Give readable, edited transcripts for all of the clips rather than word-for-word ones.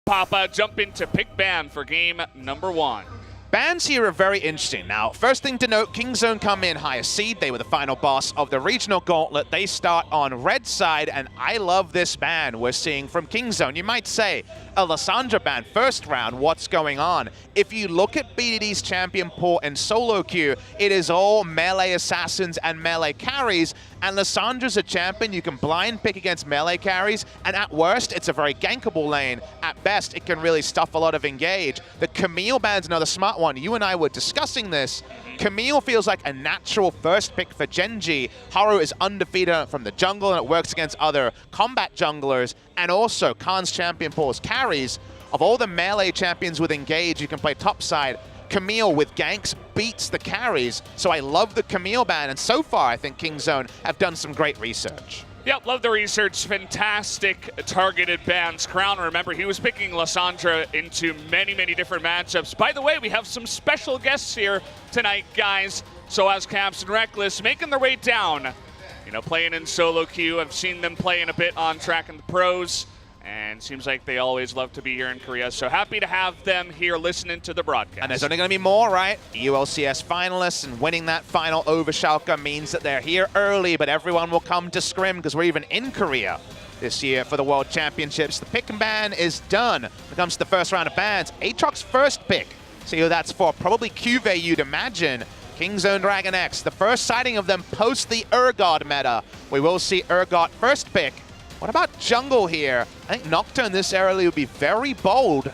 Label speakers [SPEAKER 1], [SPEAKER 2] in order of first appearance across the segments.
[SPEAKER 1] Papa jump into pick ban for game number 1.
[SPEAKER 2] Bans here are very interesting. Now, first thing to note, Kingzone come in highest seed. They were the final boss of the regional gauntlet. They start on red side, and I love this ban we're seeing from Kingzone. You might say, a Lissandra ban, first round, what's going on? If you look at BDD's champion pool and solo queue, it is all melee assassins and melee carries, and Lissandra's a champion you can blind pick against melee carries, and at worst, it's a very gankable lane. At best, it can really stuff a lot of engage. The Camille ban's another smart one. You and I were discussing this. Camille feels like a natural first pick for Genji. Haru is undefeated from the jungle, and it works against other combat junglers, and also Khan's champion pool's carries. Of all the melee champions with engage, you can play topside. Camille with ganks beats the carries, so I love the Camille ban, and so far I think Kingzone have done some great research.
[SPEAKER 1] Yep, love the research. Fantastic targeted bans. Crown, remember, he was picking Lissandra into many, many different matchups. By the way, we have some special guests here tonight, guys. So as Caps and Reckless making their way down, playing in solo queue. I've seen them playing a bit on track in the pros, and seems like they always love to be here in Korea. So happy to have them here listening to the broadcast.
[SPEAKER 2] And there's only going to be more, right? ULCS finalists, and winning that final over Schalke means that they're here early, but everyone will come to scrim because we're even in Korea this year for the World Championships. The pick and ban is done. It comes to the first round of bans. Aatrox's first pick. See who that's for. Probably Cuvée, you'd imagine. Kingzone DragonX, the first sighting of them post the Urgot meta. We will see Urgot first pick. What about jungle here? I think Nocturne this early would be very bold.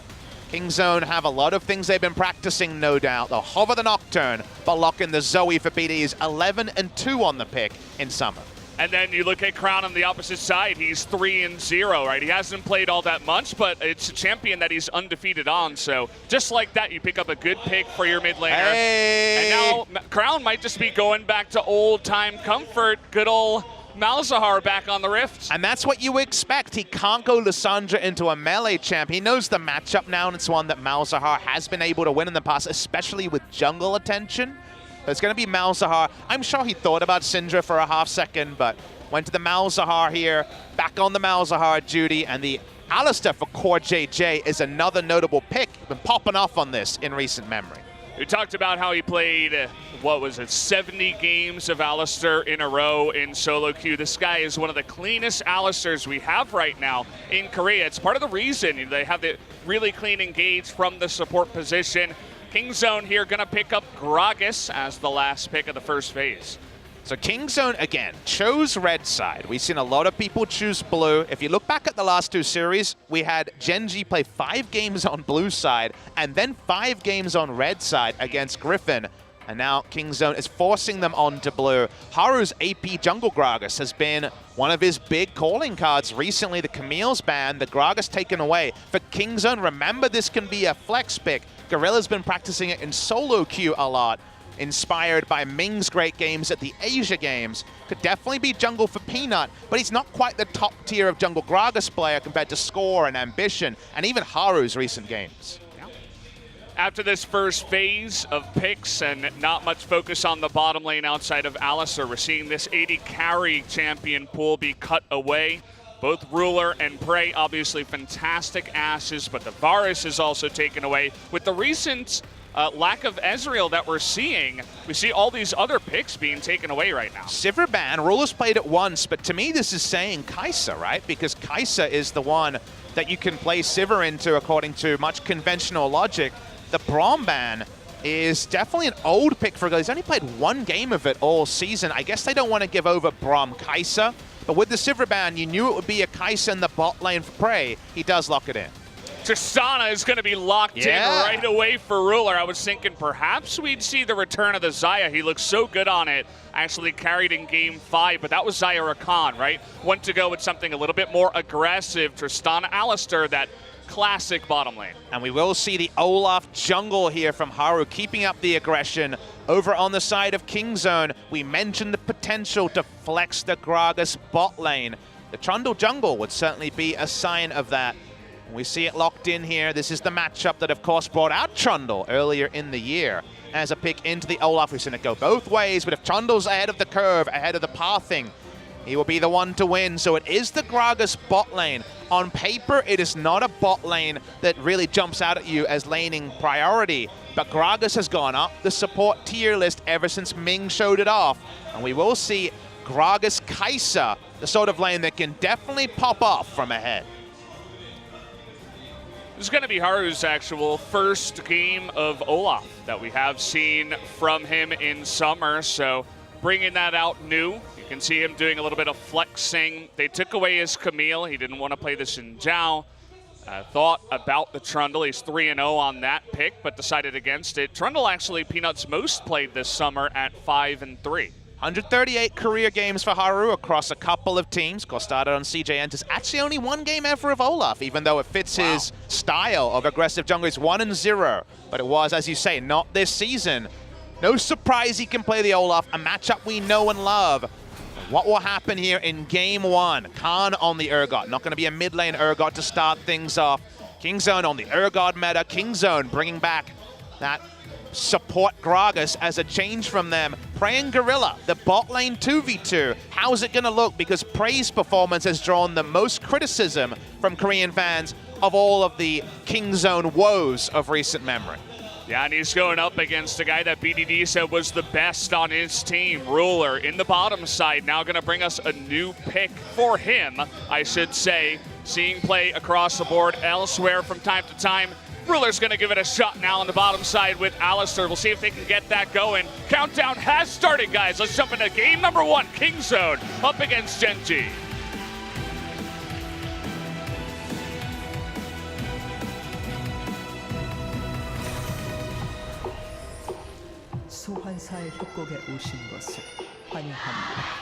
[SPEAKER 2] Kingzone have a lot of things they've been practicing, no doubt. They'll hover the Nocturne, but lock in the Zoe for BD's 11-2 on the pick in summer.
[SPEAKER 1] And then you look at Crown on the opposite side. He's 3-0, right? He hasn't played all that much, but it's a champion that he's undefeated on. So just like that, you pick up a good pick for your mid laner.
[SPEAKER 2] Hey.
[SPEAKER 1] And now Crown might just be going back to old-time comfort. Good old Malzahar back on the Rift.
[SPEAKER 2] And that's what you expect. He can't go Lissandra into a melee champ. He knows the matchup now, and it's one that Malzahar has been able to win in the past, especially with jungle attention. So it's going to be Malzahar. I'm sure he thought about Syndra for a half second, but went to the Malzahar here. Back on the Malzahar duty, and the Alistar for Core JJ is another notable pick. Been popping off on this in recent memory.
[SPEAKER 1] We talked about how he played, 70 games of Alistar in a row in solo queue. This guy is one of the cleanest Alistars we have right now in Korea. It's part of the reason they have the really clean engage from the support position. Kingzone here gonna pick up Gragas as the last pick of the first phase.
[SPEAKER 2] So Kingzone, again, chose red side. We've seen a lot of people choose blue. If you look back at the last two series, we had Genji play 5 games on blue side and then 5 games on red side against Griffin. And now Kingzone is forcing them onto blue. Haru's AP jungle Gragas has been one of his big calling cards recently. The Camille's ban, the Gragas taken away. For Kingzone, remember this can be a flex pick. Gorilla's been practicing it in solo queue a lot. Inspired by Ming's great games at the Asia Games. Could definitely be jungle for Peanut, but he's not quite the top tier of jungle Gragas player compared to Score and Ambition, and even Haru's recent games.
[SPEAKER 1] After this first phase of picks and not much focus on the bottom lane outside of Alistar, we're seeing this 80 carry champion pool be cut away. Both Ruler and Prey, obviously fantastic asses, but the Varus is also taken away. With the recent lack of Ezreal that we're seeing, we see all these other picks being taken away right now.
[SPEAKER 2] Sivir ban, Ruler's played it once, but to me this is saying Kai'Sa, right? Because Kai'Sa is the one that you can play Sivir into according to much conventional logic. The Braum ban is definitely an old pick for a guy. He's only played 1 game of it all season. I guess they don't want to give over Braum Kai'Sa, but with the Sivir ban, you knew it would be a Kai'Sa in the bot lane for Prey. He does lock it in.
[SPEAKER 1] Tristana is going to be locked in right away for Ruler. I was thinking perhaps we'd see the return of the Xayah. He looked so good on it. Actually carried in game 5, but that was Xayah Rakan, right? Want to go with something a little bit more aggressive. Tristana Alistar, that classic bottom lane.
[SPEAKER 2] And we will see the Olaf jungle here from Haru, keeping up the aggression. Over on the side of Kingzone, we mentioned the potential to flex the Gragas bot lane. The Trundle jungle would certainly be a sign of that. We see it locked in here. This is the matchup that, of course, brought out Trundle earlier in the year as a pick into the Olaf. We've seen it go both ways, but if Trundle's ahead of the curve, ahead of the pathing, he will be the one to win. So it is the Gragas bot lane. On paper, it is not a bot lane that really jumps out at you as laning priority, but Gragas has gone up the support tier list ever since Ming showed it off. And we will see Gragas Kai'Sa, the sort of lane that can definitely pop off from ahead.
[SPEAKER 1] This is going to be Haru's actual first game of Olaf that we have seen from him in summer, so bringing that out new. You can see him doing a little bit of flexing. They took away his Camille. He didn't want to play the Xin Zhao. Thought about the Trundle. He's 3-0 on that pick, but decided against it. Trundle actually Peanut's most played this summer at 5-3.
[SPEAKER 2] 138 career games for Haru across a couple of teams. Of course, started on CJ Enters. Actually, only one game ever of Olaf, even though it fits his style of aggressive jungle. He's 1-0, but it was, as you say, not this season. No surprise he can play the Olaf, a matchup we know and love. What will happen here in game one? Khan on the Urgot. Not going to be a mid lane Urgot to start things off. Kingzone on the Urgot meta. Kingzone bringing back that support Gragas as a change from them. Prey and Gorilla, the bot lane 2v2. How's it going to look? Because Prey's performance has drawn the most criticism from Korean fans of all of the Kingzone woes of recent memory.
[SPEAKER 1] Yeah, and he's going up against a guy that BDD said was the best on his team. Ruler in the bottom side, now going to bring us a new pick for him, I should say. Seeing play across the board elsewhere from time to time. Ruler's going to give it a shot now on the bottom side with Alistar. We'll see if they can get that going. Countdown has started, guys. Let's jump into game number one. Kingzone up against Genji.
[SPEAKER 3] 소환사의 협곡에 오신 것을 환영합니다.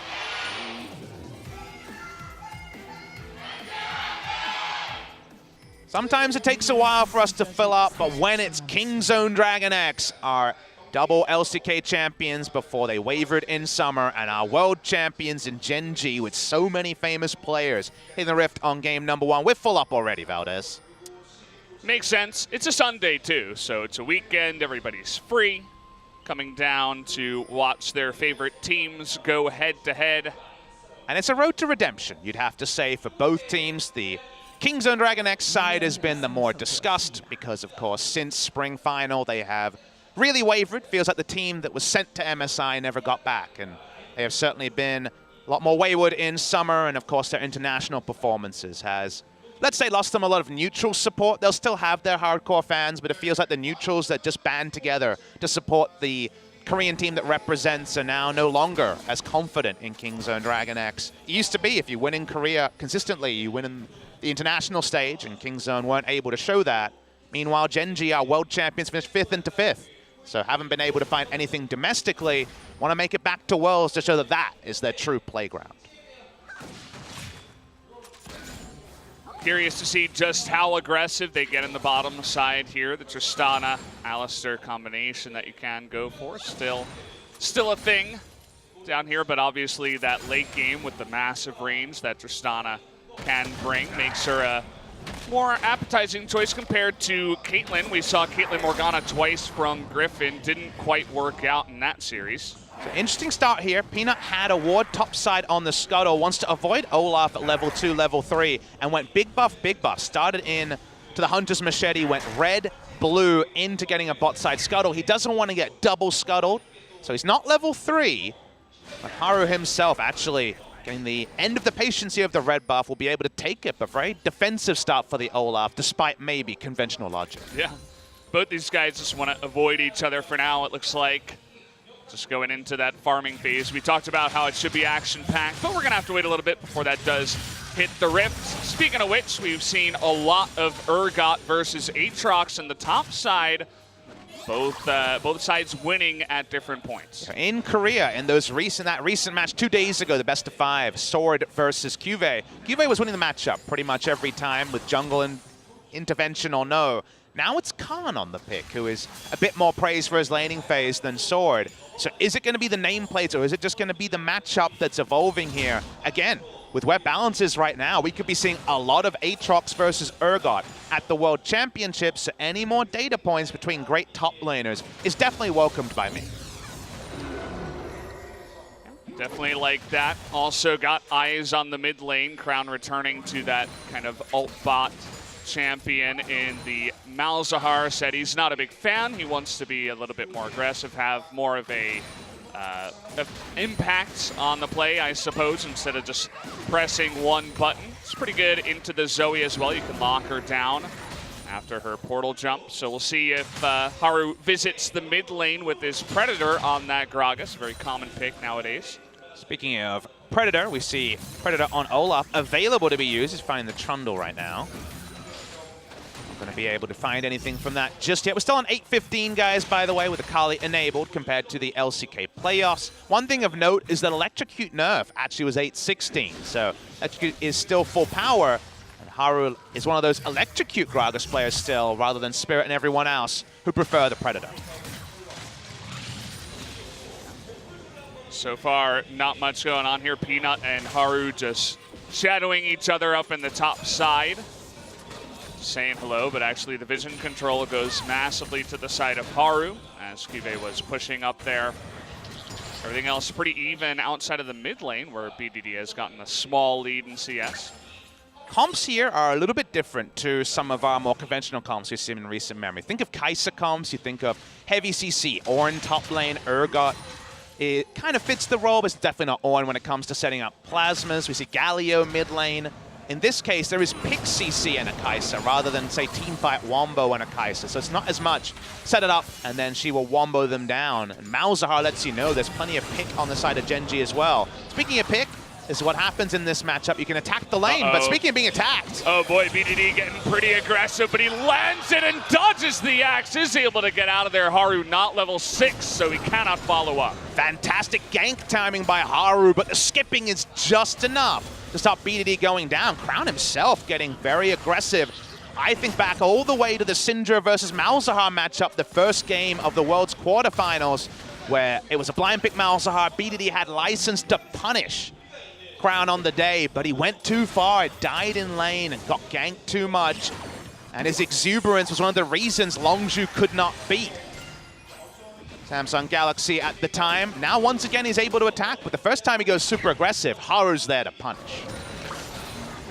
[SPEAKER 2] Sometimes it takes a while for us to fill up, but when it's Kingzone DragonX, our double LCK champions before they wavered in summer, and our world champions in Genji with so many famous players in the Rift on game number one. We're full up already, Valdez.
[SPEAKER 1] Makes sense. It's a Sunday too, so it's a weekend. Everybody's free, coming down to watch their favorite teams go head-to-head.
[SPEAKER 2] And it's a road to redemption, you'd have to say, for both teams. The Kingzone DragonX side has been the more discussed because, of course, since spring final, they have really wavered. Feels like the team that was sent to MSI never got back, and they have certainly been a lot more wayward in summer, and of course their international performances has, let's say, lost them a lot of neutral support. They'll still have their hardcore fans, but it feels like the neutrals that just band together to support the Korean team that represents are now no longer as confident in Kingzone DragonX. It used to be if you win in Korea consistently, you win in the international stage, and Kingzone weren't able to show that. Meanwhile, Genji, our world champions, finished 5th into 5th. So haven't been able to find anything domestically. Want to make it back to Worlds to show that that is their true playground.
[SPEAKER 1] Curious to see just how aggressive they get in the bottom side here. The Tristana Alistar combination that you can go for. Still a thing down here, but obviously that late game with the massive range that Tristana can bring makes her a more appetizing choice compared to Caitlyn. We saw Caitlyn Morgana twice from Griffin. Didn't quite work out in that series.
[SPEAKER 2] So interesting start here. Peanut had a ward topside on the Scuttle, wants to avoid Olaf at level 2, level 3, and went big buff, big buff. Started in to the Hunter's Machete, went red, blue into getting a bot side Scuttle. He doesn't want to get double Scuttled, so he's not level 3. But Haru himself actually getting the end of the patience here of the red buff will be able to take it, but very defensive start for the Olaf, despite maybe conventional logic.
[SPEAKER 1] Yeah, both these guys just want to avoid each other for now, it looks like. Just going into that farming phase. We talked about how it should be action-packed, but we're going to have to wait a little bit before that does hit the Rift. Speaking of which, we've seen a lot of Urgot versus Aatrox in the top side. Both sides winning at different points.
[SPEAKER 2] In Korea, in that recent match 2 days ago, the best of 5, Sword versus Cuvée. Cuvée was winning the matchup pretty much every time with jungle and intervention or no. Now it's Khan on the pick, who is a bit more praised for his laning phase than Sword. So is it going to be the nameplate, or is it just going to be the matchup that's evolving here? Again, with where balance is right now, we could be seeing a lot of Aatrox versus Urgot at the World Championships. So any more data points between great top laners is definitely welcomed by me.
[SPEAKER 1] Definitely like that. Also got eyes on the mid lane. Crown returning to that kind of alt bot champion in the Malzahar. Said he's not a big fan. He wants to be a little bit more aggressive, have more of a impact on the play, I suppose, instead of just pressing one button. It's pretty good into the Zoe as well. You can lock her down after her portal jump. So we'll see if Haru visits the mid lane with his Predator on that Gragas. Very common pick nowadays.
[SPEAKER 2] Speaking of Predator, we see Predator on Olaf available to be used. He's finding the Trundle right now. Not going to be able to find anything from that just yet. We're still on 8:15, guys, by the way, with Akali enabled compared to the LCK playoffs. One thing of note is that Electrocute nerf actually was 8:16, so Electrocute is still full power. And Haru is one of those Electrocute Gragas players still, rather than Spirit and everyone else who prefer the Predator.
[SPEAKER 1] So far, not much going on here. Peanut and Haru just shadowing each other up in the top side. Saying hello, but actually the vision control goes massively to the side of Haru as Kive was pushing up there. Everything else pretty even outside of the mid lane where BDD has gotten a small lead in CS.
[SPEAKER 2] Comps here are a little bit different to some of our more conventional comps we've seen in recent memory. Think of Kai'Sa comps, you think of heavy CC, Ornn top lane, Urgot. It kind of fits the role, but it's definitely not Ornn when it comes to setting up plasmas. We see Galio mid lane. In this case, there is pick CC and a Kai'Sa rather than, say, teamfight Wombo and a Kai'Sa. So it's not as much set it up and then she will Wombo them down. And Malzahar lets you know there's plenty of pick on the side of Genji as well. Speaking of pick, this is what happens in this matchup. You can attack the lane, but speaking of being attacked.
[SPEAKER 1] Oh boy, BDD getting pretty aggressive, but he lands it and dodges the axe. Is able to get out of there. Haru not level 6, so he cannot follow up.
[SPEAKER 2] Fantastic gank timing by Haru, but the skipping is just enough to stop BDD going down. Crown himself getting very aggressive. I think back all the way to the Syndra versus Malzahar matchup, the first game of the World's quarterfinals, where it was a blind pick Malzahar. BDD had license to punish Crown on the day, but he went too far, died in lane, and got ganked too much. And his exuberance was one of the reasons Longzhu could not beat Samsung Galaxy at the time. Now, once again, he's able to attack, but the first time he goes super aggressive, Haru's there to punish.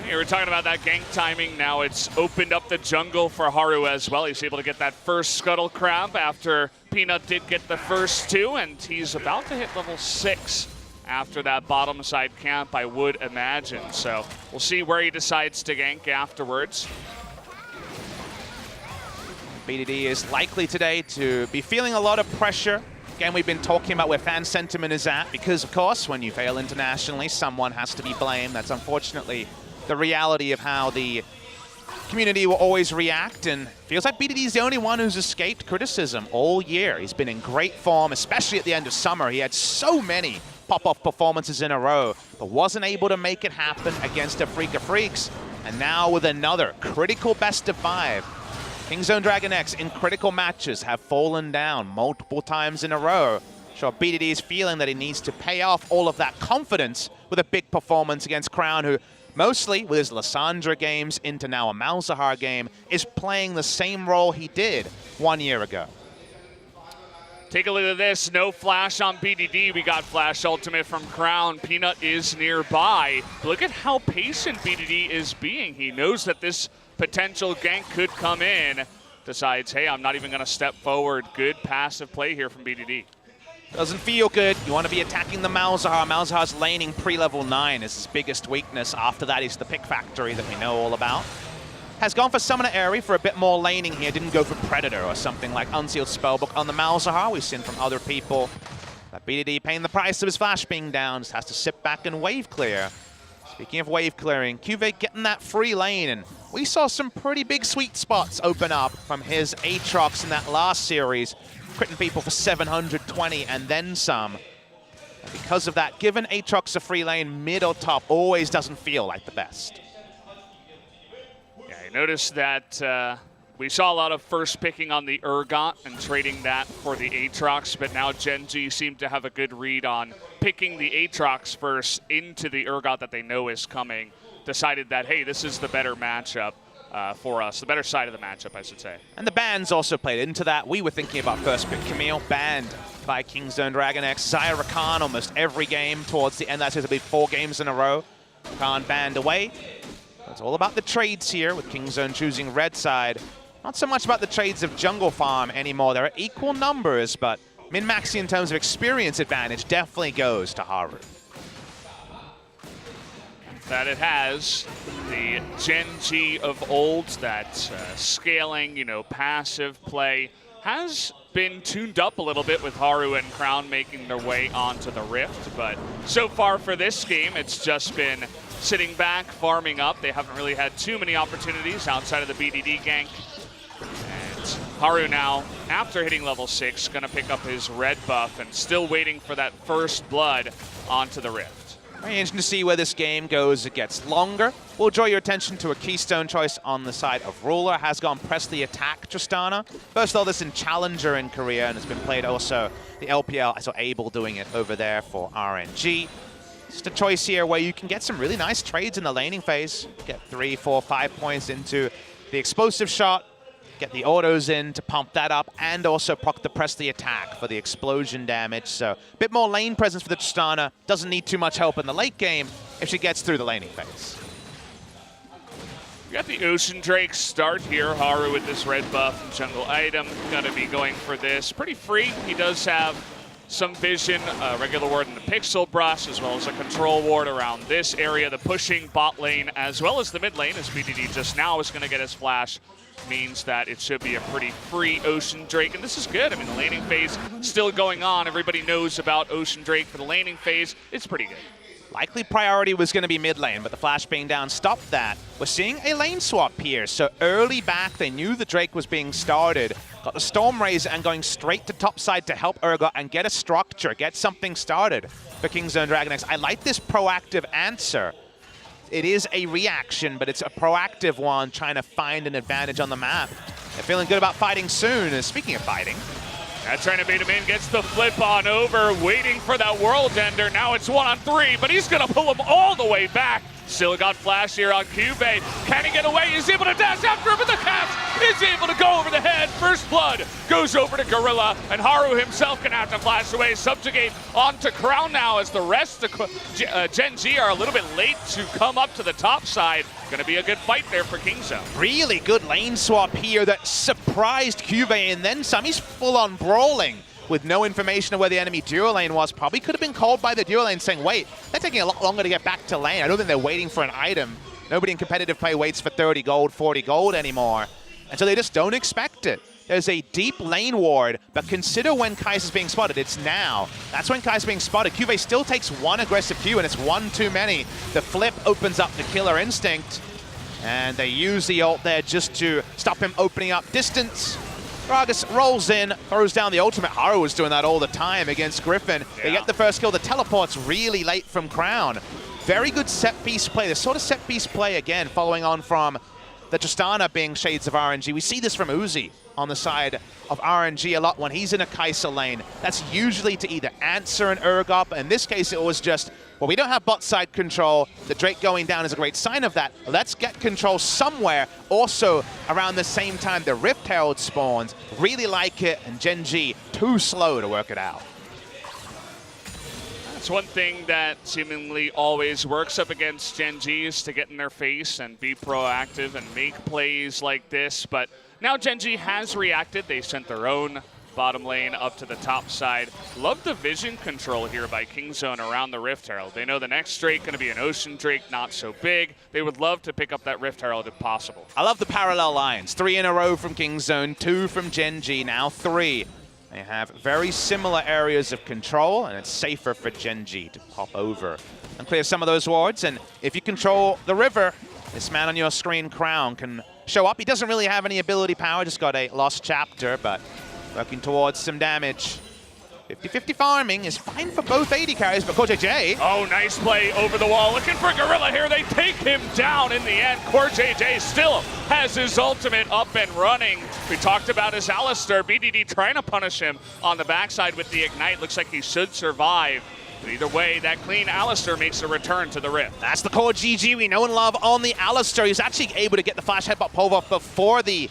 [SPEAKER 1] Hey, we're talking about that gank timing. Now it's opened up the jungle for Haru as well. He's able to get that first Scuttle Crab after Peanut did get the first 2, and he's about to hit level 6. After that bottom side camp, I would imagine. So we'll see where he decides to gank afterwards.
[SPEAKER 2] BDD is likely today to be feeling a lot of pressure. Again, we've been talking about where fan sentiment is at because, of course, when you fail internationally, someone has to be blamed. That's unfortunately the reality of how the community will always react, and feels like BDD is the only one who's escaped criticism all year. He's been in great form, especially at the end of summer. He had so many pop-off performances in a row, but wasn't able to make it happen against a Freak of Freaks. And now with another critical best of 5, Kingzone DragonX in critical matches have fallen down multiple times in a row. Sure, BDD is feeling that he needs to pay off all of that confidence with a big performance against Crown, who mostly with his Lissandra games into now a Malzahar game, is playing the same role he did 1 year ago.
[SPEAKER 1] Take a look at this. No flash on BDD. We got flash ultimate from Crown. Peanut is nearby. Look at how patient BDD is being. He knows that this potential gank could come in. Decides, hey, I'm not even going to step forward. Good passive play here from BDD.
[SPEAKER 2] Doesn't feel good. You want to be attacking the Malzahar. Malzahar's laning pre-level 9 is his biggest weakness. After that is the pick factory that we know all about. Has gone for Summoner Aerie for a bit more laning here. Didn't go for Predator or something like Unsealed Spellbook on the Malzahar. We've seen from other people that BDD paying the price of his flash being down. Just has to sit back and wave clear. Speaking of wave clearing, Cuvée getting that free lane, and we saw some pretty big sweet spots open up from his Aatrox in that last series, critting people for 720 and then some. And because of that, giving Aatrox a free lane mid or top always doesn't feel like the best.
[SPEAKER 1] I noticed that we saw a lot of first picking on the Urgot and trading that for the Aatrox, but now Genji seemed to have a good read on picking the Aatrox first into the Urgot that they know is coming. Decided that, hey, this is the better matchup. for us. The better side of the matchup, I should say.
[SPEAKER 2] And the bans also played into that. We were thinking about first pick Camille, banned by Kingzone DragonX. Zyra Rakan almost every game towards the end. That's going to be 4 games in a row. Rakan banned away. It's all about the trades here, with Kingzone choosing red side. Not so much about the trades of jungle farm anymore. There are equal numbers, but min-maxing in terms of experience advantage definitely goes to Haru.
[SPEAKER 1] That it has the Gen G of old, that scaling, passive play has been tuned up a little bit with Haru and Crown making their way onto the Rift, but so far for this game, it's just been sitting back, farming up. They haven't really had too many opportunities outside of the BDD gank. And Haru now, after hitting level 6, gonna pick up his red buff and still waiting for that first blood onto the Rift.
[SPEAKER 2] Very interesting to see where this game goes. It gets longer. We'll draw your attention to a keystone choice on the side of Ruler. Has gone press the attack, Tristana. First of all, this in Challenger in Korea, and it's been played also the LPL. I saw Abel doing it over there for RNG. Just a choice here where you can get some really nice trades in the laning phase. Get 3, 4, 5 points into the explosive shot. Get the autos in to pump that up, and also proc the press the attack for the explosion damage. So a bit more lane presence for the Tristana. Doesn't need too much help in the late game if she gets through the laning phase.
[SPEAKER 1] We got the Ocean Drake start here. Haru with this red buff and jungle item. Gonna be going for this. Pretty free. He does have some vision, regular ward in the pixel brush, as well as a control ward around this area. The pushing bot lane, as well as the mid lane, as BDD just now is gonna get his flash, means that it should be a pretty free Ocean Drake, and this is good. I mean, the laning phase still going on. Everybody knows about Ocean Drake for the laning phase. It's pretty good.
[SPEAKER 2] Likely priority was going to be mid lane, but the flash being down stopped that. We're seeing a lane swap here, so early back they knew the Drake was being started. Got the Storm Razor and going straight to top side to help Urgot and get a structure, get something started for Kingzone DragonX. I like this proactive answer. It is a reaction, but it's a proactive one, trying to find an advantage on the map. They're feeling good about fighting soon. And speaking of fighting,
[SPEAKER 1] trying to bait him in, gets the flip on over, waiting for that World Ender. Now it's 1-on-3, but he's gonna pull him all the way back. Still got flash here on Cube. Can he get away? He's able to dash after him, but the cast is able to go over the head. First blood goes over to Gorilla, and Haru himself can have to flash away. Subjugate onto Crown now, as the rest of Gen G are a little bit late to come up to the top side. Gonna be a good fight there for Kingzone.
[SPEAKER 2] Really good lane swap here that surprised Cube and then some. He's full on brawling with no information of where the enemy duo lane was. Probably could have been called by the duo lane saying, wait, they're taking a lot longer to get back to lane. I don't think they're waiting for an item. Nobody in competitive play waits for 30 gold, 40 gold anymore. And so they just don't expect it. There's a deep lane ward, but consider when Kai'Sa's being spotted. It's now. That's when Kai'Sa's being spotted. Cube still takes 1 aggressive Q, and it's 1 too many. The flip opens up the killer instinct, and they use the ult there just to stop him opening up distance. Gragas rolls in, throws down the ultimate. Haru was doing that all the time against Griffin. Yeah. They get the first kill. The teleport's really late from Crown. Very good set-piece play. This sort of set-piece play, again, following on from the Tristana being shades of RNG. We see this from Uzi on the side of RNG a lot when he's in a Kai'Sa lane. That's usually to either answer an Urgot. In this case, it was just, well, we don't have bot side control. The Drake going down is a great sign of that. Let's get control somewhere. Also, around the same time, the Rift Herald spawns. Really like it, and Gen G too slow to work it out.
[SPEAKER 1] That's one thing that seemingly always works up against Gen G, is to get in their face and be proactive and make plays like this. But now Gen G has reacted. They sent their own bottom lane up to the top side. Love the vision control here by Kingzone around the Rift Herald. They know the next Drake going to be an Ocean Drake, not so big. They would love to pick up that Rift Herald if possible.
[SPEAKER 2] I love the parallel lines. 3 in a row from Kingzone, 2 from Gen G, now 3. They have very similar areas of control, and it's safer for Gen G to pop over and clear some of those wards. And if you control the river, this man on your screen, Crown, can show up. He doesn't really have any ability power, just got a lost chapter, but working towards some damage. 50-50 farming is fine for both AD carries, but CoreJJ.
[SPEAKER 1] Oh, nice play over the wall. Looking for Gorilla here. They take him down in the end. CoreJJ still has his ultimate up and running. We talked about his Alistar. BDD trying to punish him on the backside with the Ignite. Looks like he should survive. But either way, that clean Alistair makes a return to the Rift.
[SPEAKER 2] That's the core GG we know and love on the Alistair. He's actually able to get the flash headbutt pulled off before the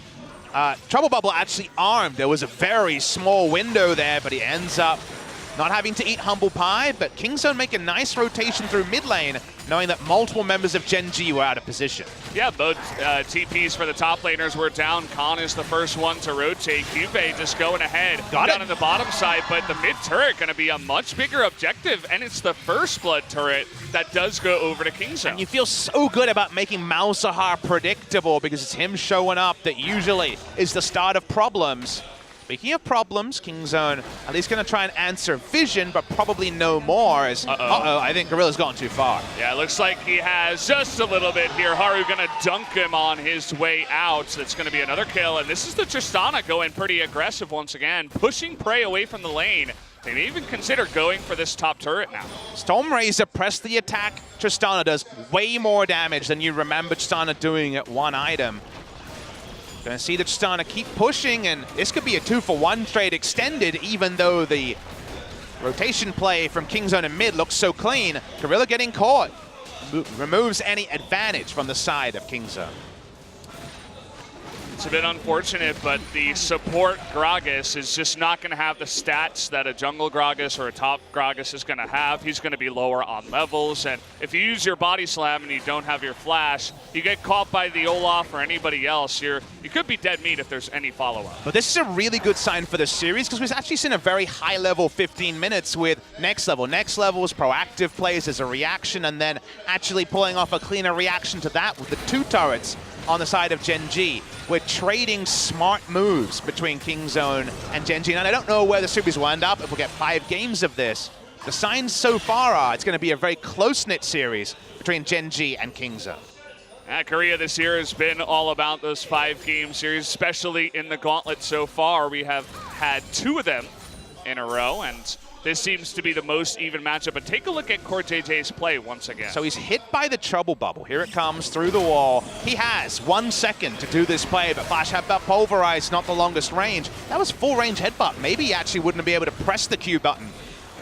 [SPEAKER 2] Trouble Bubble actually armed. There was a very small window there, but he ends up not having to eat Humble Pie, but Kingzone make a nice rotation through mid lane, knowing that multiple members of Gen G were out of position.
[SPEAKER 1] Yeah, both TPs for the top laners were down. Khan is the first one to rotate. Cube just going ahead down on the bottom side, but the mid turret going to be a much bigger objective, and it's the first blood turret that does go over to Kingzone.
[SPEAKER 2] And you feel so good about making Malzahar predictable because it's him showing up that usually is the start of problems. Speaking of problems, Kingzone at least going to try and answer Vision, but probably no more. As, I think Gorilla's gone too far.
[SPEAKER 1] Yeah, it looks like he has just a little bit here. Haru going to dunk him on his way out. That's going to be another kill. And this is the Tristana going pretty aggressive once again, pushing Prey away from the lane. They may even consider going for this top turret now.
[SPEAKER 2] Stormrazor pressed the attack. Tristana does way more damage than you remember Tristana doing at one item. Gonna see the Tristana keep pushing, and this could be a 2-for-1 trade extended, even though the rotation play from Kingzone and mid looks so clean. Gorilla getting caught. Removes any advantage from the side of Kingzone.
[SPEAKER 1] It's a bit unfortunate, but the support Gragas is just not going to have the stats that a jungle Gragas or a top Gragas is going to have. He's going to be lower on levels, and if you use your body slam and you don't have your flash, you get caught by the Olaf or anybody else, you could be dead meat if there's any follow-up.
[SPEAKER 2] But this is a really good sign for the series because we've actually seen a very high-level 15 minutes with Next Level. Next Level is proactive plays as a reaction, and then actually pulling off a cleaner reaction to that with the 2 turrets on the side of Gen G. We're trading smart moves between Kingzone and Gen G. And I don't know where the series will end up if we get 5 games of this. The signs so far are it's going to be a very close-knit series between Gen G and Kingzone.
[SPEAKER 1] Korea this year has been all about those 5-game series, especially in the gauntlet so far. We have had 2 of them in a row, and this seems to be the most even matchup. But take a look at Core JJ's play once again.
[SPEAKER 2] So he's hit by the Trouble Bubble. Here it comes through the wall. He has 1 second to do this play, but Flash Headbutt Pulverize, not the longest range. That was full range headbutt. Maybe he actually wouldn't be able to press the Q button.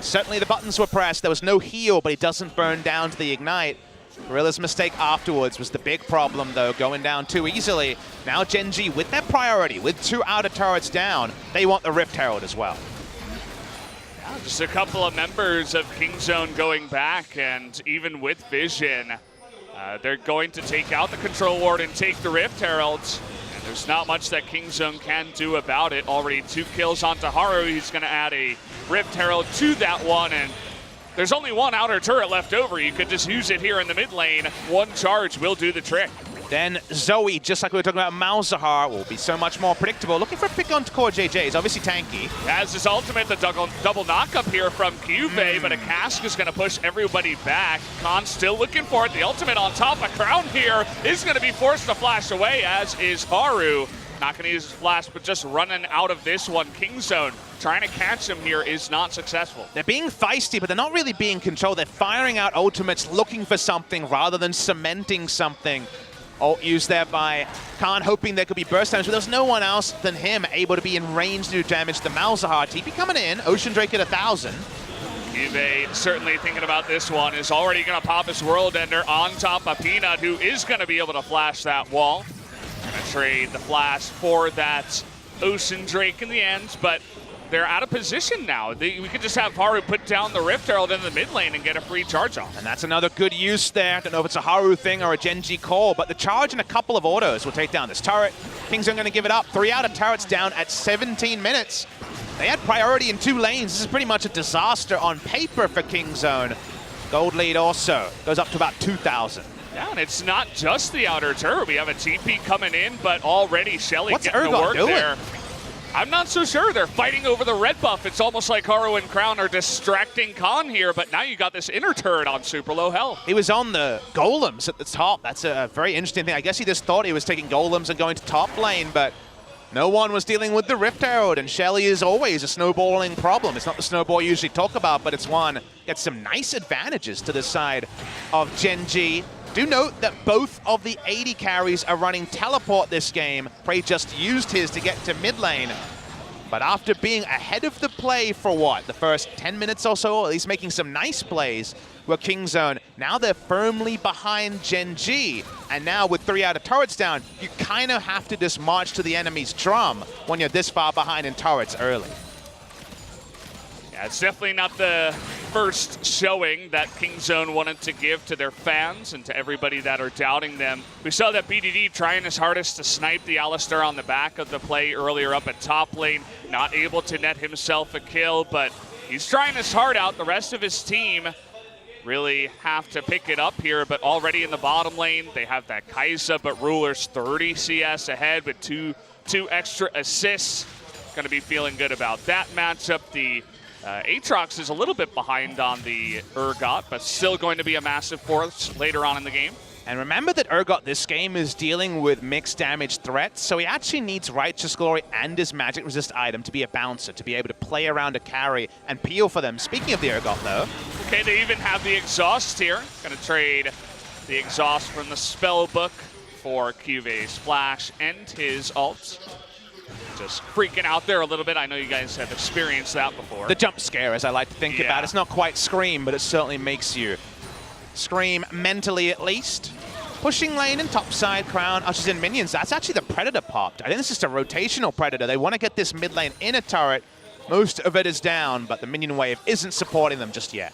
[SPEAKER 2] Certainly the buttons were pressed. There was no heal, but he doesn't burn down to the Ignite. Gorilla's mistake afterwards was the big problem, though, going down too easily. Now Gen G, with their priority, with 2 outer turrets down, they want the Rift Herald as well.
[SPEAKER 1] Just a couple of members of Kingzone going back, and even with Vision, they're going to take out the Control Ward and take the Rift Heralds. And there's not much that Kingzone can do about it. Already 2 kills onto Haru. He's going to add a Rift Herald to that one, and there's only 1 outer turret left over. You could just use it here in the mid lane. 1 charge will do the trick.
[SPEAKER 2] Then Zoe, just like we were talking about Malzahar, will be so much more predictable. Looking for a pick on Core JJ. He's obviously tanky.
[SPEAKER 1] Has his ultimate, the double knock up here from Kyubey, but a cask is going to push everybody back. Khan still looking for it. The ultimate on top of Crown here is going to be forced to flash away, as is Haru. Not going to use his flash, but just running out of this one. Kingzone trying to catch him here is not successful.
[SPEAKER 2] They're being feisty, but they're not really being controlled. They're firing out ultimates, looking for something rather than cementing something. Ult used there by Khan, hoping there could be burst damage, but there's no one else than him able to be in range to do damage to Malzahar. TP coming in, Ocean Drake at 1,000.
[SPEAKER 1] Kyubey certainly thinking about this one, is already going to pop his World Ender on top of Peanut, who is going to be able to flash that wall. Going to trade the flash for that Ocean Drake in the end, but they're out of position now. We could just have Haru put down the Rift Herald in the mid lane and get a free charge off.
[SPEAKER 2] And that's another good use there. Don't know if it's a Haru thing or a Gen G call, but the charge in a couple of autos will take down this turret. Kingzone going to give it up. 3 outer turrets down at 17 minutes. They had priority in 2 lanes. This is pretty much a disaster on paper for Kingzone. Gold lead also goes up to about 2,000.
[SPEAKER 1] Yeah, and it's not just the outer turret. We have a TP coming in, but already Shelly getting the work
[SPEAKER 2] doing
[SPEAKER 1] there. I'm not so sure. They're fighting over the red buff. It's almost like Haru and Crown are distracting Khan here, but now you got this inner turret on super low health.
[SPEAKER 2] He was on the golems at the top. That's a very interesting thing. I guess he just thought he was taking golems and going to top lane, but no one was dealing with the Rift Herald, and Shelly is always a snowballing problem. It's not the snowball you usually talk about, but it's one. Gets some nice advantages to the side of Gen G. Do note that both of the 80 carries are running teleport this game. Prey just used his to get to mid lane. But after being ahead of the play for what, the first 10 minutes or so, or at least making some nice plays, were Kingzone. Now they're firmly behind Gen G. And now with 3 out of turrets down, you kind of have to just march to the enemy's drum when you're this far behind in turrets early.
[SPEAKER 1] Yeah, it's definitely not the first showing that Kingzone wanted to give to their fans and to everybody that are doubting them. We saw that BDD trying his hardest to snipe the Alistar on the back of the play earlier up at top lane, not able to net himself a kill, but he's trying his heart out. The rest of his team really have to pick it up here, but already in the bottom lane, they have that Kai'Sa, but Ruler's 30 CS ahead with two extra assists. Gonna be feeling good about that matchup. The Aatrox is a little bit behind on the Urgot, but still going to be a massive force later on in the game.
[SPEAKER 2] And remember that Urgot this game is dealing with mixed damage threats, so he actually needs Righteous Glory and his magic resist item to be a bouncer, to be able to play around a carry and peel for them. Speaking of the Urgot though.
[SPEAKER 1] Okay, they even have the exhaust here. Gonna trade the exhaust from the spell book for Cuve's flash and his ult. Just freaking out there a little bit. I know you guys have experienced that before.
[SPEAKER 2] The jump scare, as I like to think about. It's not quite Scream, but it certainly makes you scream mentally at least. Pushing lane and topside, Crown ushers in minions. That's actually the Predator popped. I think this is just a rotational Predator. They want to get this mid lane in a turret. Most of it is down, but the minion wave isn't supporting them just yet.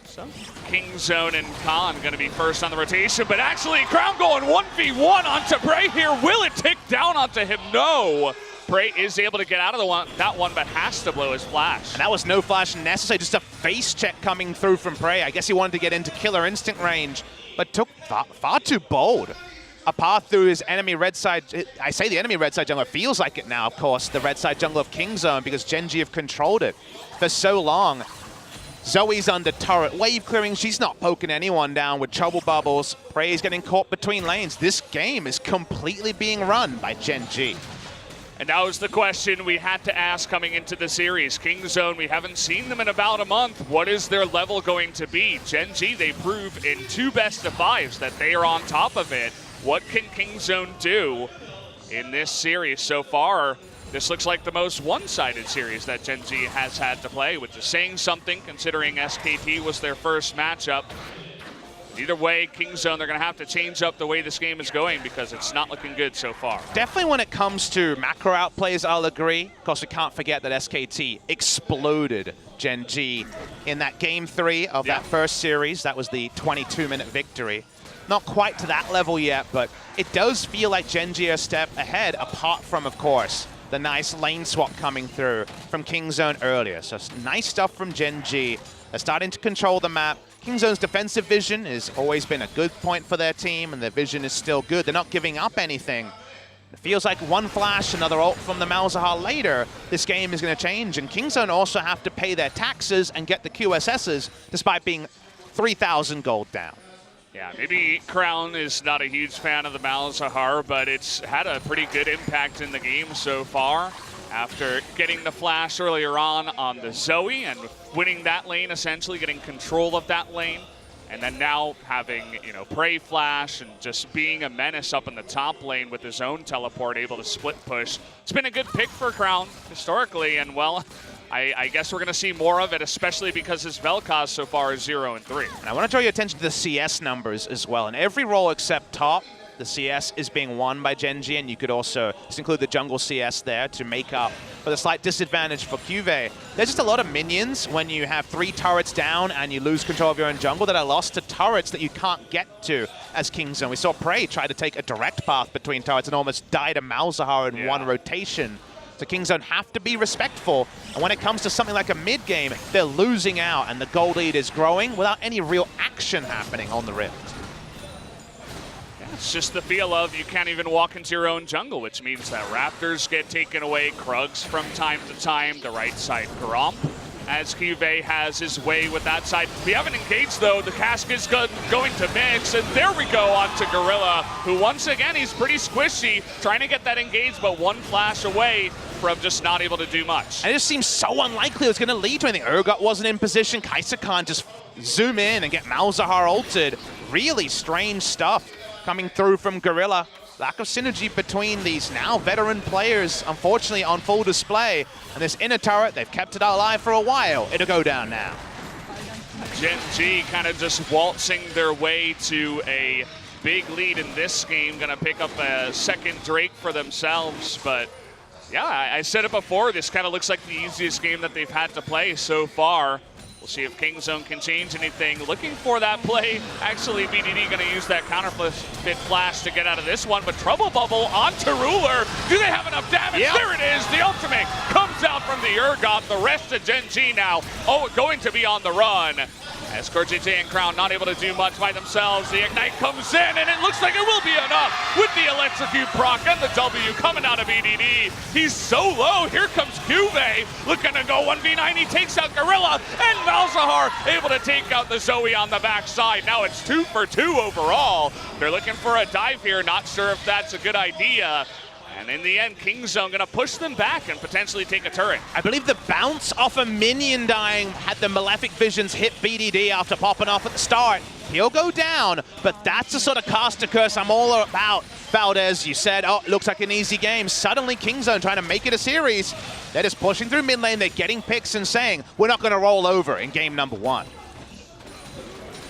[SPEAKER 1] So Kingzone and Khan going to be first on the rotation, but actually Crown going 1v1 onto Prey here. Will it tick down onto him? No. Prey is able to get out of that one, but has to blow his flash.
[SPEAKER 2] And that was no flash necessary, just a face check coming through from Prey. I guess he wanted to get into killer instinct range, but took far too bold a path through his enemy red side. I say the enemy red side jungler, feels like it now, of course, the red side jungler of Kingzone, because Gen G have controlled it for so long. Zoe's under turret wave clearing. She's not poking anyone down with trouble bubbles. Prey's getting caught between lanes. This game is completely being run by Gen G.
[SPEAKER 1] And that was the question we had to ask coming into the series. Kingzone, we haven't seen them in about a month. What is their level going to be? Gen G, they prove in 2 best-of-5s that they are on top of it. What can Kingzone do in this series so far? This looks like the most one-sided series that Gen G has had to play, which is saying something considering SKT was their first matchup. Either way, Kingzone, they're going to have to change up the way this game is going because it's not looking good so far.
[SPEAKER 2] Definitely when it comes to macro outplays, I'll agree. Of course, we can't forget that SKT exploded Gen G in that Game 3 of that first series. That was the 22-minute victory. Not quite to that level yet, but it does feel like Gen G are a step ahead, apart from, of course, the nice lane swap coming through from Kingzone earlier. So nice stuff from Gen G. They're starting to control the map. Kingzone's defensive vision has always been a good point for their team, and their vision is still good. They're not giving up anything. It feels like one flash, another ult from the Malzahar later, this game is going to change, and Kingzone also have to pay their taxes and get the QSSs despite being 3,000 gold down.
[SPEAKER 1] Yeah, maybe Crown is not a huge fan of the Malzahar, but it's had a pretty good impact in the game so far. After getting the flash earlier on the Zoe and winning that lane, essentially getting control of that lane, and then now having, you know, Prey flash and just being a menace up in the top lane with his own teleport, able to split push. It's been a good pick for Crown historically, and well, I guess we're going to see more of it, especially because his Vel'Koz so far is 0 and 3.
[SPEAKER 2] And I want to draw your attention to the CS numbers as well. In every role except top, the CS is being won by Gen G, and you could also just include the jungle CS there to make up for the slight disadvantage for Cuve. There's just a lot of minions when you have 3 turrets down and you lose control of your own jungle that are lost to turrets that you can't get to as Kingzone. We saw Prey try to take a direct path between turrets and almost die to Malzahar in one rotation. So Kingzone have to be respectful, and when it comes to something like a mid game, they're losing out, and the gold lead is growing without any real action happening on the Rift.
[SPEAKER 1] It's just the feel of you can't even walk into your own jungle, which means that Raptors get taken away, Krugs from time to time, the right side Gromp, as Cuve has his way with that side. We haven't engaged though, the cask is going to mix, and there we go onto Gorilla, who once again, he's pretty squishy, trying to get that engaged, but one flash away from just not able to do much.
[SPEAKER 2] And it just seems so unlikely it was going to lead to anything. Urgot wasn't in position, Kai'Sa can't just zoom in and get Malzahar ulted. Really strange stuff coming through from Gorilla. lack of synergy between these now veteran players, unfortunately, on full display. And this inner turret, they've kept it alive for a while. It'll go down now.
[SPEAKER 1] Gen G kind of just waltzing their way to a big lead in this game. Gonna pick up a second Drake for themselves, but yeah, I said it before, this kind of looks like the easiest game that they've had to play so far. We'll see if Kingzone can change anything. Looking for that play. Actually, BDD gonna use that counterfeit flash to get out of this one, but Trouble Bubble onto Ruler. Do they have enough damage?
[SPEAKER 2] Yep.
[SPEAKER 1] There it is, the ultimate comes out from the Urgot. The rest of Gen G now, going to be on the run. As KJ and Crown not able to do much by themselves. The Ignite comes in, and it looks like it will be enough with the Electrocute proc and the W coming out of BDD. He's so low. Here comes Cuvee looking to go 1v9. He takes out Gorilla, and Malzahar able to take out the Zoe on the backside. Now it's 2 for 2 overall. They're looking for a dive here. Not sure if that's a good idea. And in the end, Kingzone gonna push them back and potentially take a turret.
[SPEAKER 2] I believe the bounce off a minion dying had the Malefic Visions hit BDD after popping off at the start. He'll go down, but that's the sort of caster curse I'm all about. Valdez, you said, oh, looks like an easy game. Suddenly Kingzone trying to make it a series. They're just pushing through mid lane, they're getting picks and saying, we're not gonna roll over in game number 1.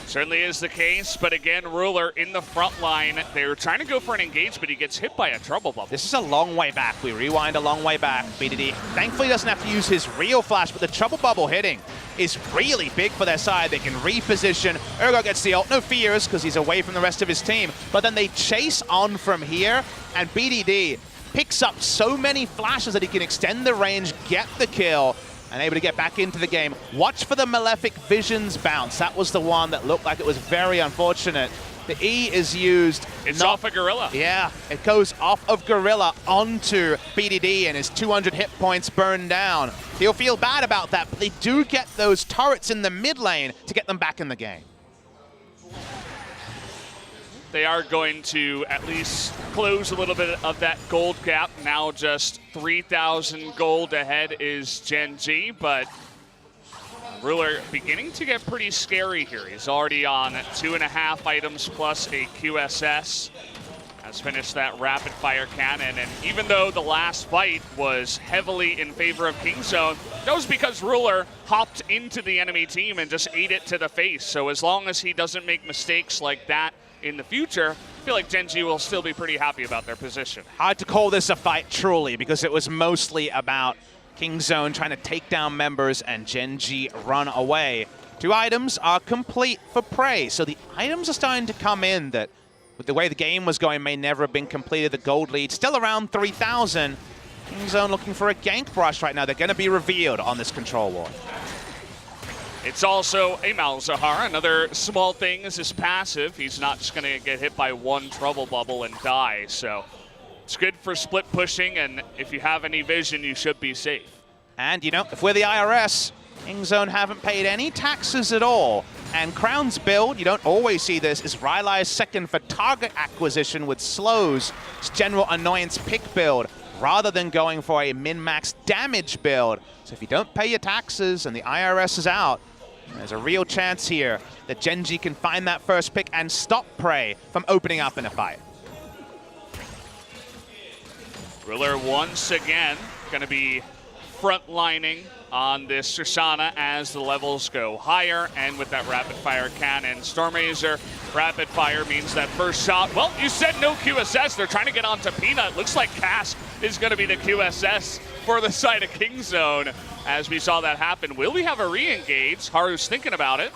[SPEAKER 1] Certainly is the case, but again, Ruler in the front line. They were trying to go for an engage, but he gets hit by a Trouble Bubble.
[SPEAKER 2] This is a long way back. We rewind a long way back. BDD thankfully doesn't have to use his real flash, but the Trouble Bubble hitting is really big for their side. They can reposition. Urgot gets the ult. No fears, because he's away from the rest of his team. But then they chase on from here, and BDD picks up so many flashes that he can extend the range, get the kill, and able to get back into the game. Watch for the Malefic Visions bounce. That was the one that looked like it was very unfortunate. The E is used.
[SPEAKER 1] It's off of Gorilla.
[SPEAKER 2] Yeah, it goes off of Gorilla onto BDD, and his 200 hit points burned down. He'll feel bad about that, but they do get those turrets in the mid lane to get them back in the game.
[SPEAKER 1] They are going to at least close a little bit of that gold gap. Now just 3,000 gold ahead is Gen G, but Ruler beginning to get pretty scary here. He's already on 2.5 items plus a QSS. Has finished that rapid fire cannon, and even though the last fight was heavily in favor of Kingzone, that was because Ruler hopped into the enemy team and just ate it to the face. So as long as he doesn't make mistakes like that in the future, I feel like Gen G will still be pretty happy about their position.
[SPEAKER 2] Hard to call this a fight truly, because it was mostly about Kingzone trying to take down members and Gen G run away. 2 items are complete for Prey, so the items are starting to come in that, with the way the game was going, may never have been completed. The gold lead still around 3,000. Kingzone looking for a gank brush right now. They're going to be revealed on this control ward.
[SPEAKER 1] It's also a Malzahar. Another small thing is his passive. He's not just going to get hit by 1 Trouble Bubble and die. So it's good for split pushing, and if you have any vision, you should be safe.
[SPEAKER 2] And, you know, if we're the IRS, Kingzone haven't paid any taxes at all. And Crown's build, you don't always see this, is Rylai's second for target acquisition with slows. It's general annoyance pick build, rather than going for a min-max damage build. So if you don't pay your taxes and the IRS is out, there's a real chance here that Gen G can find that first pick and stop Prey from opening up in a fight.
[SPEAKER 1] Ruler once again going to be frontlining on this Tristana as the levels go higher, and with that rapid fire cannon. Stormazer rapid fire means that first shot, well, you said no QSS. They're trying to get onto Peanut. Looks like Cask is going to be the QSS for the side of Kingzone as we saw that happen. Will we have a re-engage? Haru's thinking about it.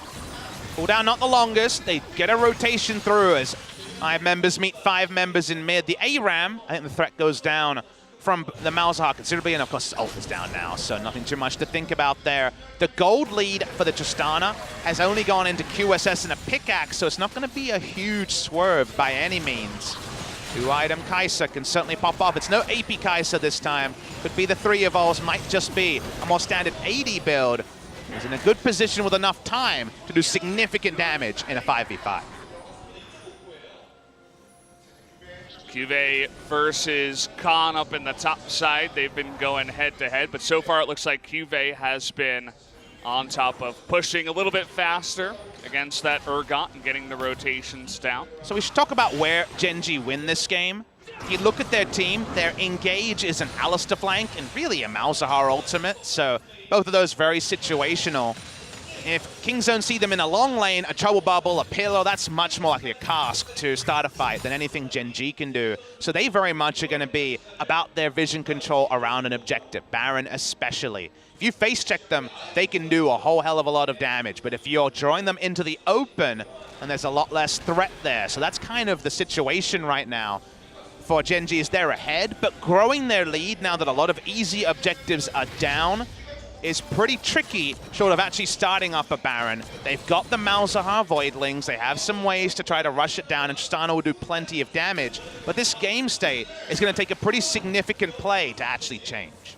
[SPEAKER 2] Cooldown not the longest. They get a rotation through as 5 members meet 5 members in mid. The ARAM, I think the threat goes down from the Malzahar considerably, and of course his ult is down now, so nothing too much to think about there. The gold lead for the Tristana has only gone into QSS and a pickaxe, so it's not going to be a huge swerve by any means. 2-item Kai'Sa can certainly pop off. It's no AP Kai'Sa this time. Could be the 3 evolves, might just be a more standard AD build. He's in a good position with enough time to do significant damage in a 5v5.
[SPEAKER 1] Cuvee versus Khan up in the top side. They've been going head-to-head, but so far it looks like Cuvee has been on top of pushing a little bit faster against that Urgot and getting the rotations down.
[SPEAKER 2] So we should talk about where Gen G win this game. if you look at their team, their engage is an Alistair flank and really a Malzahar ultimate, so both of those very situational. If Kingzone see them in a long lane, a Trouble Bubble, a Pillow, that's much more likely a cask to start a fight than anything Gen G can do. So they very much are going to be about their vision control around an objective, Baron especially. If you face check them, they can do a whole hell of a lot of damage. But if you're drawing them into the open, and there's a lot less threat there. So that's kind of the situation right now for Gen G, is they're ahead, but growing their lead now that a lot of easy objectives are down is pretty tricky, short of actually starting up a Baron. They've got the Malzahar Voidlings, they have some ways to try to rush it down, and Tristana will do plenty of damage, but this game state is going to take a pretty significant play to actually change.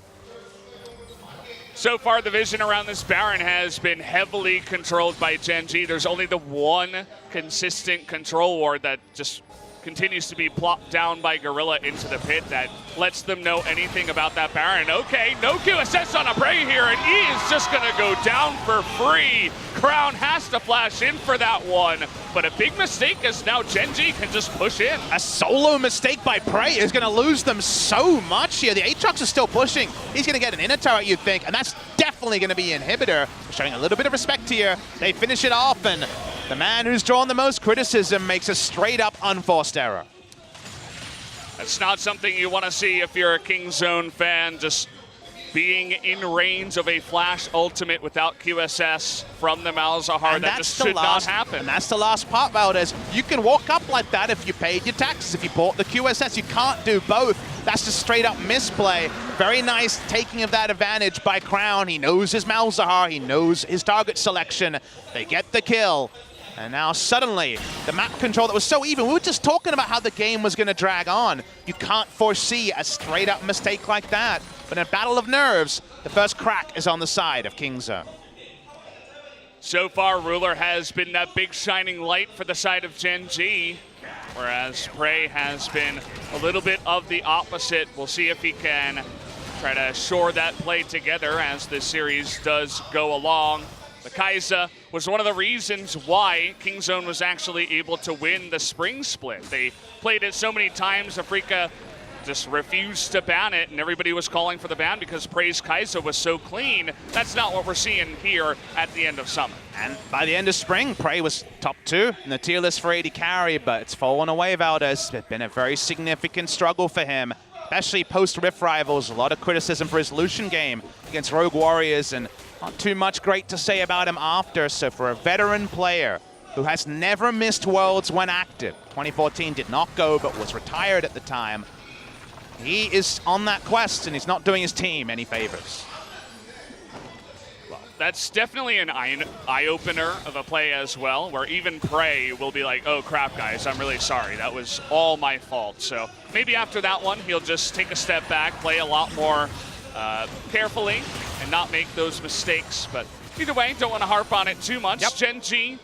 [SPEAKER 1] So far, the vision around this Baron has been heavily controlled by Gen G. There's only the one consistent control ward that just continues to be plopped down by Gorilla into the pit that lets them know anything about that Baron. Okay, no QSS on a Prey here, and he is just gonna go down for free. Crown has to flash in for that one, but a big mistake as now Gen G can just push in.
[SPEAKER 2] A solo mistake by Prey is gonna lose them so much here. The Aatrox is still pushing. He's gonna get an inner turret, you'd think, and that's definitely gonna be Inhibitor. Showing a little bit of respect here. They finish it off, and the man who's drawn the most criticism makes a straight-up unforced error.
[SPEAKER 1] That's not something you want to see if you're a Kingzone fan, just being in range of a flash ultimate without QSS from the Malzahar. That just should not happen.
[SPEAKER 2] And that's the last part, Valdez. You can walk up like that if you paid your taxes, if you bought the QSS. You can't do both. That's just straight-up misplay. Very nice taking of that advantage by Crown. He knows his Malzahar. He knows his target selection. They get the kill. And now suddenly, the map control that was so even, we were just talking about how the game was going to drag on. You can't foresee a straight-up mistake like that. But in a battle of nerves, the first crack is on the side of Kingzone.
[SPEAKER 1] So far, Ruler has been that big shining light for the side of Gen G, whereas Prey has been a little bit of the opposite. We'll see if he can try to shore that play together as the series does go along. The Kai'Sa was one of the reasons why Kingzone was actually able to win the spring split. They played it so many times, Afrika just refused to ban it, and everybody was calling for the ban because Prey's Kai'Sa was so clean. That's not what we're seeing here at the end of summer.
[SPEAKER 2] And by the end of spring, Prey was top 2 in the tier list for AD carry, but it's fallen away, Valdez. It's been a very significant struggle for him, especially post-Rift Rivals. A lot of criticism for his Lucian game against Rogue Warriors, and not too much great to say about him after. So for a veteran player who has never missed Worlds when active, 2014 did not go but was retired at the time, he is on that quest and he's not doing his team any favors.
[SPEAKER 1] Well, that's definitely an eye-opener of a play as well, where even Prey will be like, oh crap guys, I'm really sorry, that was all my fault. So maybe after that one, he'll just take a step back, play a lot more carefully, and not make those mistakes. But either way, don't want to harp on it too much.
[SPEAKER 2] Yep.
[SPEAKER 1] Gen G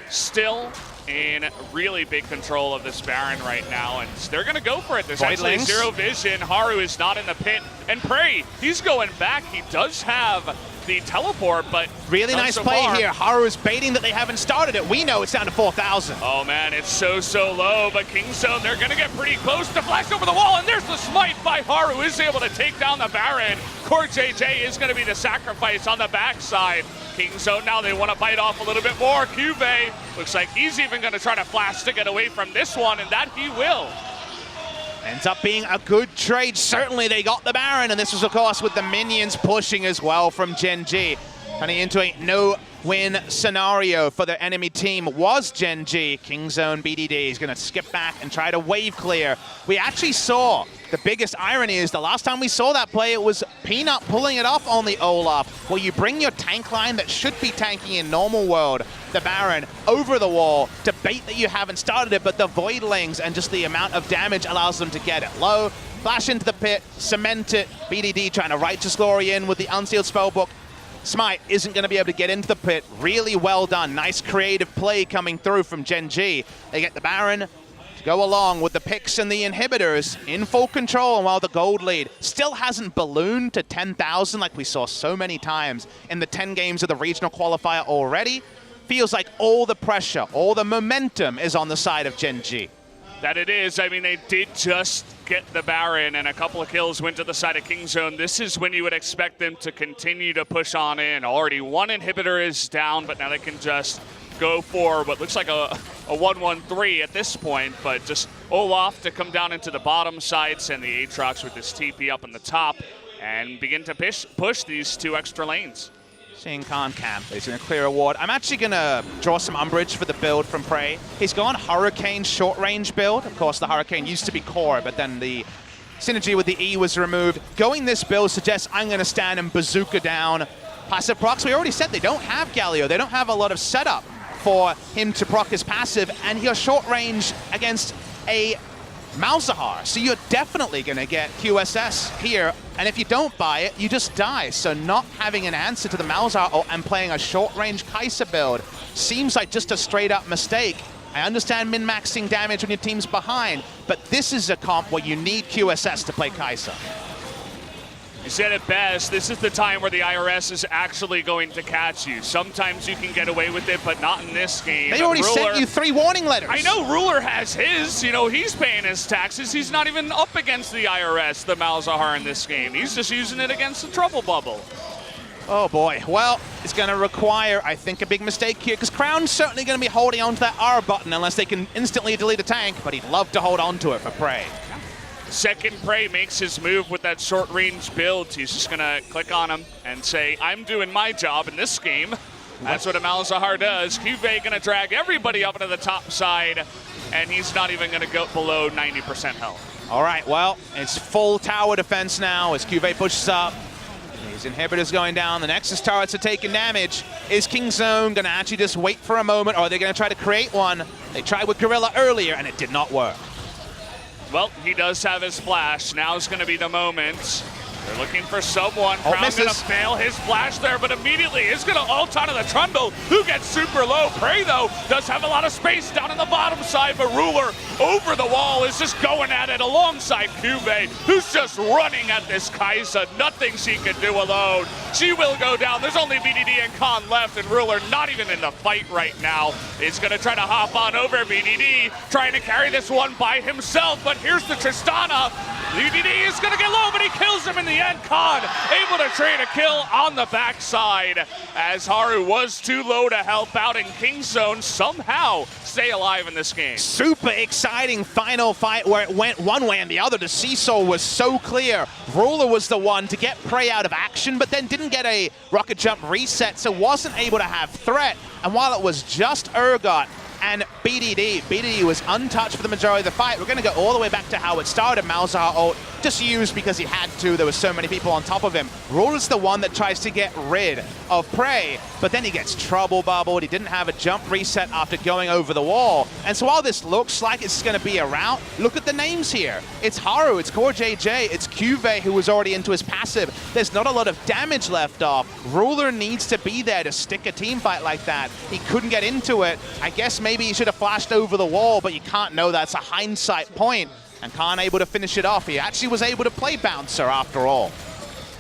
[SPEAKER 1] still in really big control of this Baron right now, and they're going to go for it. There's actually zero vision. Haru is not in the pit, and Prey, he's going back. He does have the teleport, but
[SPEAKER 2] really nice play here. Haru is baiting that they haven't started it. We know it's down to 4,000.
[SPEAKER 1] Oh man, it's so low, but Kingzone, they're gonna get pretty close to flash over the wall, and there's the smite by Haru, is able to take down the Baron. Core JJ is gonna be the sacrifice on the backside. Kingzone now, they wanna bite off a little bit more. Cuvee looks like he's even gonna try to flash to get away from this one, and that he will.
[SPEAKER 2] Ends up being a good trade. Certainly they got the Baron, and this was, of course, with the minions pushing as well from Gen G. Turning into a no-win scenario for the enemy team was Gen G. Kingzone BDD is going to skip back and try to wave clear. We actually saw, the biggest irony is the last time we saw that play, it was Peanut pulling it off on the Olaf, where you bring your tank line that should be tanking in normal world, the Baron, over the wall to bait that you haven't started it, but the Voidlings and just the amount of damage allows them to get it low, flash into the pit, cement it. BDD trying to Righteous Glory in with the Unsealed Spellbook. Smite isn't going to be able to get into the pit. Really well done. Nice creative play coming through from Gen G. They get the Baron to go along with the picks and the inhibitors in full control, and while the gold lead still hasn't ballooned to 10,000 like we saw so many times in the 10 games of the regional qualifier already, feels like all the pressure, all the momentum is on the side of Gen G.
[SPEAKER 1] That it is. I mean, they did just get the Baron, and a couple of kills went to the side of Kingzone. This is when you would expect them to continue to push on in. Already one inhibitor is down, but now they can just go for what looks like a 1-1-3 at this point, but just Olaf to come down into the bottom sides and the Aatrox with his TP up in the top and begin to push these 2 extra lanes.
[SPEAKER 2] Seeing Khan camp, he's going to clear a ward. I'm actually going to draw some umbrage for the build from Prey. He's gone Hurricane short range build. Of course, the Hurricane used to be core, but then the synergy with the E was removed. Going this build suggests I'm going to stand and bazooka down passive procs. We already said they don't have Galio. They don't have a lot of setup for him to proc his passive, and you're short range against a Malzahar, so you're definitely going to get QSS here, and if you don't buy it, you just die. So not having an answer to the Malzahar and playing a short-range Kai'Sa build seems like just a straight-up mistake. I understand min-maxing damage when your team's behind, but this is a comp where you need QSS to play Kai'Sa.
[SPEAKER 1] You said it best, this is the time where the IRS is actually going to catch you. Sometimes you can get away with it, but not in this game.
[SPEAKER 2] They already sent you 3 warning letters.
[SPEAKER 1] I know Ruler has his, you know, he's paying his taxes. He's not even up against the IRS, the Malzahar in this game. He's just using it against the Trouble Bubble.
[SPEAKER 2] Oh boy, well, it's going to require, I think, a big mistake here, because Crown's certainly going to be holding on to that R button unless they can instantly delete a tank, but he'd love to hold on to it for Prey.
[SPEAKER 1] Second Prey makes his move with that short-range build. He's just going to click on him and say, I'm doing my job in this game. That's what a Malzahar does. Cuvée going to drag everybody up into the top side, and he's not even going to go below 90% health.
[SPEAKER 2] All right, well, it's full tower defense now as Cuvée pushes up. His inhibitor's going down. The Nexus turrets are taking damage. Is Kingzone going to actually just wait for a moment, or are they going to try to create one? They tried with Gorilla earlier, and it did not work.
[SPEAKER 1] Well, he does have his flash. Now's going to be the moment. They're looking for someone.
[SPEAKER 2] Oh,
[SPEAKER 1] Crown's going to fail his flash there, but immediately is going to ult onto the Trundle, who gets super low. Prey, though, does have a lot of space down in the bottom side, but Ruler over the wall is just going at it alongside Cuvée, who's just running at this Kai'Sa. Nothing she can do alone. She will go down. There's only BDD and Khan left, and Ruler not even in the fight right now. Is going to try to hop on over BDD, trying to carry this one by himself, but here's the Tristana. BDD is going to get low, but he kills him in the end. Khan able to trade a kill on the backside as Haru was too low to help out, and Kingzone somehow stay alive in this game.
[SPEAKER 2] Super exciting final fight where it went one way and the other. The seesaw was so clear. Ruler was the one to get Prey out of action, but then didn't get a rocket jump reset, so wasn't able to have threat. And while it was just Urgot and BDD was untouched for the majority of the fight. We're going to go all the way back to how it started. Malzahar ult just used because he had to. There were so many people on top of him. Ruler's the one that tries to get rid of Prey, but then he gets trouble bubbled. He didn't have a jump reset after going over the wall. And so while this looks like it's going to be a rout, look at the names here. It's Haru, it's Core JJ, it's Cuvée, who was already into his passive. There's not a lot of damage left off. Ruler needs to be there to stick a team fight like that. He couldn't get into it. I guess maybe he should have flashed over the wall, but you can't know. That's a hindsight point. And Khan able to finish it off. He actually was able to play Bouncer after all.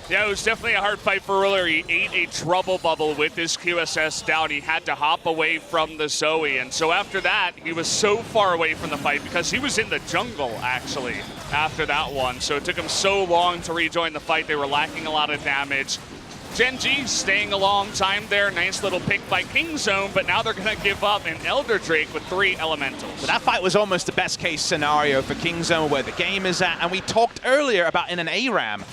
[SPEAKER 1] Yeah, it was definitely a hard fight for Ruler. He ate a trouble bubble with his QSS down. He had to hop away from the Zoe. And so after that, he was so far away from the fight because he was in the jungle, actually, after that one. So it took him so long to rejoin the fight. They were lacking a lot of damage. Gen G staying a long time there. Nice little pick by Kingzone, but now they're going to give up an Elder Drake with 3 elementals.
[SPEAKER 2] So that fight was almost the best case scenario for Kingzone, where the game is at. And we talked earlier about in an ARAM,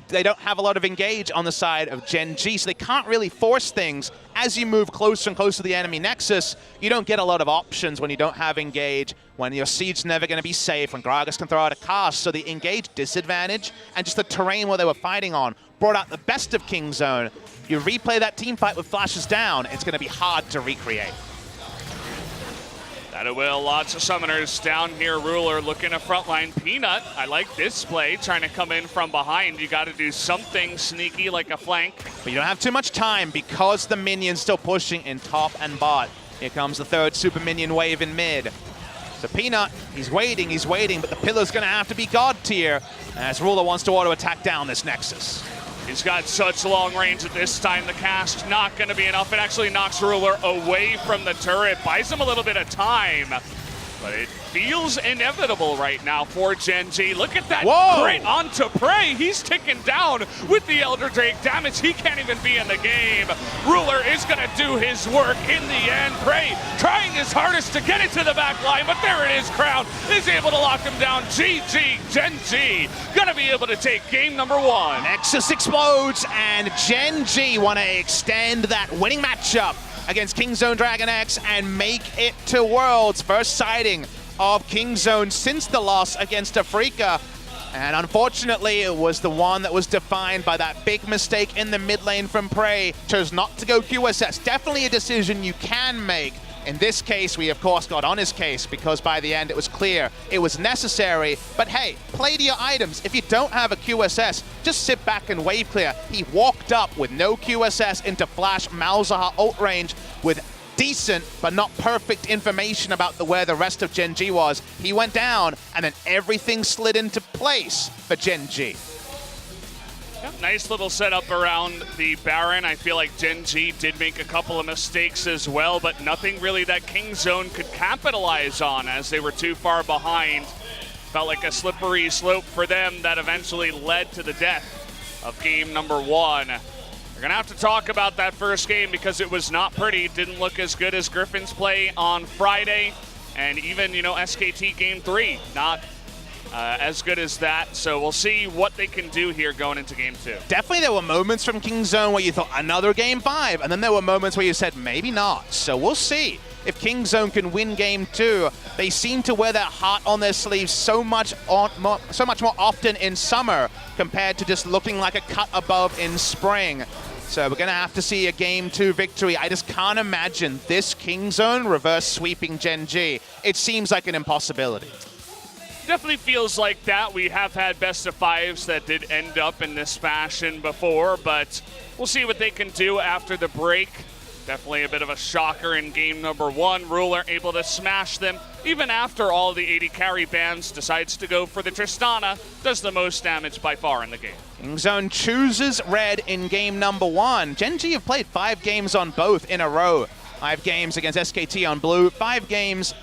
[SPEAKER 2] they don't have a lot of engage on the side of Gen G, so they can't really force things. As you move closer and closer to the enemy nexus, you don't get a lot of options when you don't have engage, when your siege never going to be safe, when Gragas can throw out a cast. So the engage disadvantage and just the terrain where they were fighting on brought out the best of Kingzone. You replay that team fight with flashes down, it's going to be hard to recreate.
[SPEAKER 1] That it will. Lots of summoners down here. Ruler looking at frontline. Peanut, I like this play, trying to come in from behind. You got to do something sneaky like a flank.
[SPEAKER 2] But you don't have too much time because the minion's still pushing in top and bot. Here comes the third super minion wave in mid. So Peanut, he's waiting, but the pillar's going to have to be God tier as Ruler wants to auto attack down this Nexus.
[SPEAKER 1] He's got such long range at this time. The cast not going to be enough. It actually knocks Ruler away from the turret, buys him a little bit of time. But it feels inevitable right now for Gen G. Look at that
[SPEAKER 2] Whoa.
[SPEAKER 1] crit onto Prey. He's ticking down with the Elder Drake damage. He can't even be in the game. Ruler is going to do his work in the end. Prey trying his hardest to get it to the back line, but there it is. Crown is able to lock him down. GG, Gen G going to be able to take game number 1.
[SPEAKER 2] Nexus explodes, and Gen G want to extend that winning matchup against Kingzone DragonX and make it to Worlds. First sighting of Kingzone since the loss against Afrika. And unfortunately, it was the one that was defined by that big mistake in the mid lane from Prey. Chose not to go QSS. Definitely a decision you can make. In this case, we of course got on his case because by the end it was clear it was necessary. But hey, play to your items. If you don't have a QSS, just sit back and wave clear. He walked up with no QSS into Flash Malzahar ult range with decent but not perfect information about where the rest of Gen G was. He went down and then everything slid into place for Gen G.
[SPEAKER 1] Nice little setup around the Baron. I feel like Gen G did make a couple of mistakes as well, but nothing really that Kingzone could capitalize on as they were too far behind. Felt like a slippery slope for them that eventually led to the death of game number 1. We're gonna have to talk about that first game because it was not pretty. Didn't look as good as Griffin's play on Friday, and even, you know, SKT game 3, not as good as that. So we'll see what they can do here going into game 2.
[SPEAKER 2] Definitely there were moments from Kingzone where you thought another game 5, and then there were moments where you said maybe not. So we'll see if Kingzone can win game 2. They seem to wear that heart on their sleeves so much more often in summer compared to just looking like a cut above in spring. So we're going to have to see a game 2 victory. I just can't imagine this Kingzone reverse sweeping Gen G. It seems like an impossibility.
[SPEAKER 1] Definitely feels like that. We have had best of 5s that did end up in this fashion before, but we'll see what they can do after the break. Definitely a bit of a shocker in game number 1. Ruler able to smash them even after all the 80 carry bans, decides to go for the Tristana, does the most damage by far in the game.
[SPEAKER 2] Kingzone chooses red in game number 1. Gen G have played 5 games on both in a row. 5 games against SKT on blue, 5 games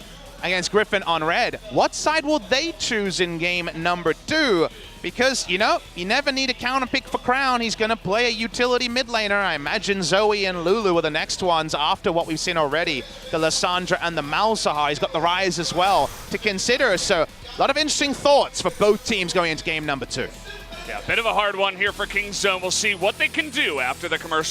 [SPEAKER 2] against Griffin on red. What side will they choose in game number 2? Because, you know, you never need a counter pick for Crown. He's going to play a utility mid laner. I imagine Zoe and Lulu are the next ones after what we've seen already. The Lissandra and the Malzahar. He's got the Ryze as well to consider. So a lot of interesting thoughts for both teams going into game number 2.
[SPEAKER 1] Yeah, a bit of a hard one here for Kingzone. We'll see what they can do after the commercial.